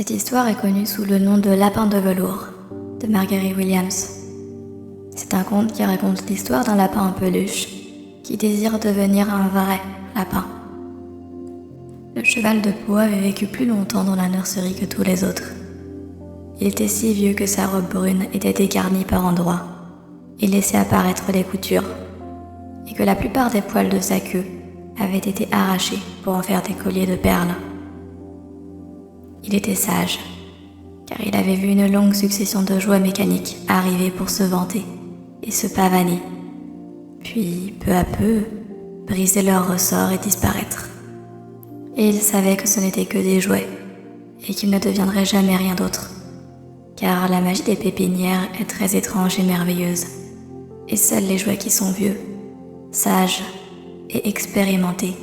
Cette histoire est connue sous le nom de Lapin de velours, de Marguerite Williams. C'est un conte qui raconte l'histoire d'un lapin en peluche qui désire devenir un vrai lapin. Le cheval de peau avait vécu plus longtemps dans la nurserie que tous les autres. Il était si vieux que sa robe brune était dégarnie par endroits. Il laissait apparaître les coutures, et que la plupart des poils de sa queue avaient été arrachés pour en faire des colliers de perles. Il était sage, car il avait vu une longue succession de jouets mécaniques arriver pour se vanter et se pavaner, puis, peu à peu, briser leurs ressorts et disparaître. Et il savait que ce n'étaient que des jouets, et qu'ils ne deviendraient jamais rien d'autre, car la magie des pépinières est très étrange et merveilleuse, et seuls les jouets qui sont vieux, sages et expérimentés,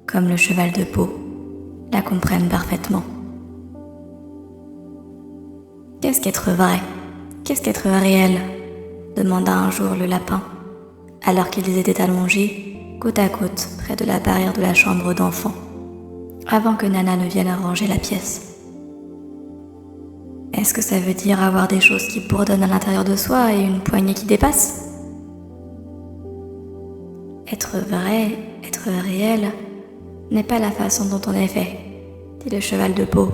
comme le cheval de peau, la comprennent parfaitement. Qu'est-ce qu'être vrai? Qu'est-ce qu'être réel? Demanda un jour le lapin, alors qu'ils étaient allongés, côte à côte, près de la barrière de la chambre d'enfant, avant que Nana ne vienne ranger la pièce. Est-ce que ça veut dire avoir des choses qui bourdonnent à l'intérieur de soi et une poignée qui dépasse? Être vrai, être réel, n'est pas la façon dont on est fait, dit le cheval de peau.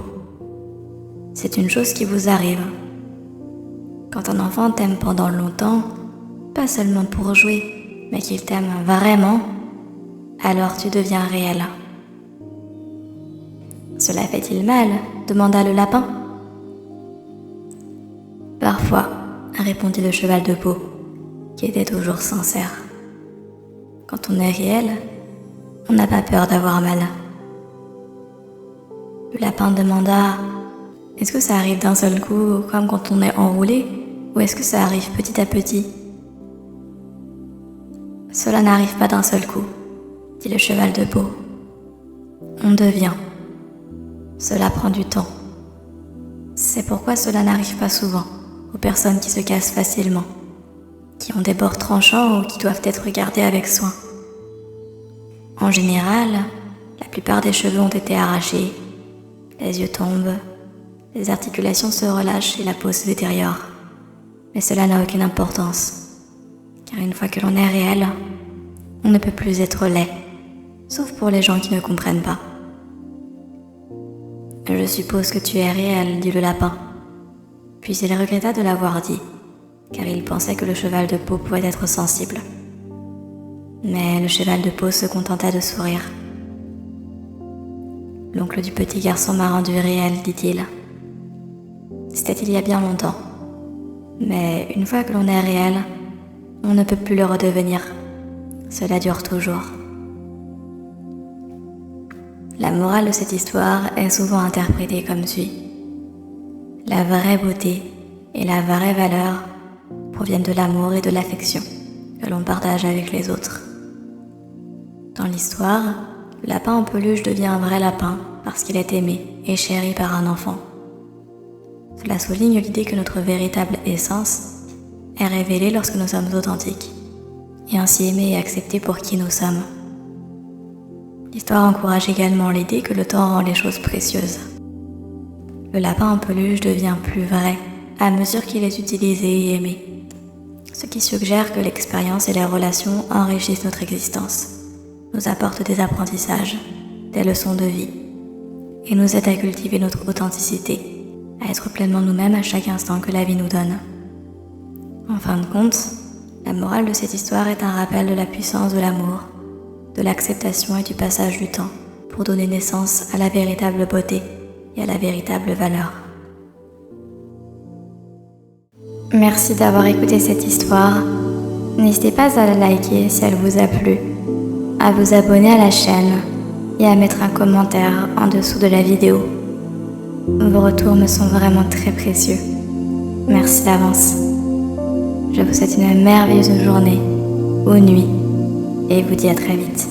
C'est une chose qui vous arrive. Quand un enfant t'aime pendant longtemps, pas seulement pour jouer, mais qu'il t'aime vraiment, alors tu deviens réel. Cela fait-il mal? Demanda le lapin. Parfois, répondit le cheval de peau, qui était toujours sincère. Quand on est réel, on n'a pas peur d'avoir mal. Le lapin demanda: est-ce que ça arrive d'un seul coup, comme quand on est enroulé, ou est-ce que ça arrive petit à petit? Cela n'arrive pas d'un seul coup, dit le cheval de peau. On devient. Cela prend du temps. C'est pourquoi cela n'arrive pas souvent aux personnes qui se cassent facilement, qui ont des bords tranchants ou qui doivent être gardés avec soin. En général, la plupart des cheveux ont été arrachés, les yeux tombent, les articulations se relâchent et la peau se détériore. Mais cela n'a aucune importance, car une fois que l'on est réel, on ne peut plus être laid, sauf pour les gens qui ne comprennent pas. Je suppose que tu es réel, dit le lapin. Puis il regretta de l'avoir dit, car il pensait que le cheval de peau pouvait être sensible. Mais le cheval de peau se contenta de sourire. L'oncle du petit garçon m'a rendu réel, dit-il. C'était il y a bien longtemps. Mais une fois que l'on est réel, on ne peut plus le redevenir. Cela dure toujours. La morale de cette histoire est souvent interprétée comme suit. La vraie beauté et la vraie valeur proviennent de l'amour et de l'affection que l'on partage avec les autres. Dans l'histoire, le lapin en peluche devient un vrai lapin parce qu'il est aimé et chéri par un enfant. Cela souligne l'idée que notre véritable essence est révélée lorsque nous sommes authentiques, et ainsi aimés et acceptés pour qui nous sommes. L'histoire encourage également l'idée que le temps rend les choses précieuses. Le lapin en peluche devient plus vrai à mesure qu'il est utilisé et aimé, ce qui suggère que l'expérience et les relations enrichissent notre existence, nous apportent des apprentissages, des leçons de vie, et nous aident à cultiver notre authenticité, à être pleinement nous-mêmes à chaque instant que la vie nous donne. En fin de compte, la morale de cette histoire est un rappel de la puissance de l'amour, de l'acceptation et du passage du temps pour donner naissance à la véritable beauté et à la véritable valeur. Merci d'avoir écouté cette histoire. N'hésitez pas à la liker si elle vous a plu, à vous abonner à la chaîne et à mettre un commentaire en dessous de la vidéo. Vos retours me sont vraiment très précieux. Merci d'avance. Je vous souhaite une merveilleuse journée ou nuit et vous dis à très vite.